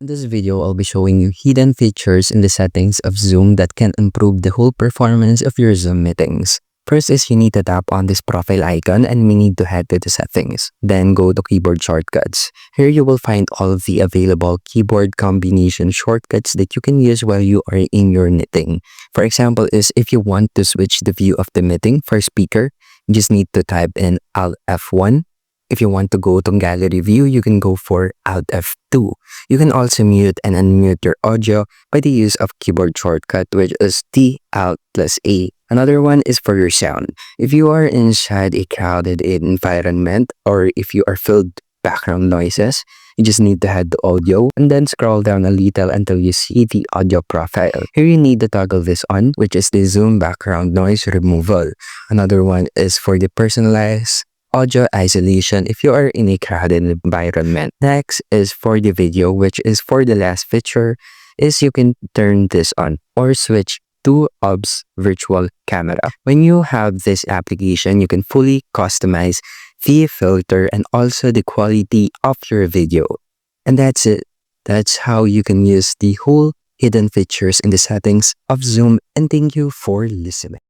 In this video, I'll be showing you hidden features in the settings of Zoom that can improve the whole performance of your Zoom meetings. First is you need to tap on this profile icon and we need to head to the settings. Then go to keyboard shortcuts. Here you will find all of the available keyboard combination shortcuts that you can use while you are in your meeting. For example, is if you want to switch the view of the meeting for speaker, you just need to type in Alt F1. If you want to go to gallery view, you can go for Alt F2. You can also mute and unmute your audio by the use of keyboard shortcut, which is T, Alt plus A. Another one is for your sound. If you are inside a crowded environment or if you are filled with background noises, you just need to head to audio and then scroll down a little until you see the audio profile. Here you need to toggle this on, which is the Zoom background noise removal. Another one is for the personalized audio isolation if you are in a crowded environment. Next is for the video, which is for the last feature, is you can turn this on or switch to OBS virtual camera. When you have this application, you can fully customize the filter and also the quality of your video. And that's it. That's how you can use the whole hidden features in the settings of Zoom, and thank you for listening.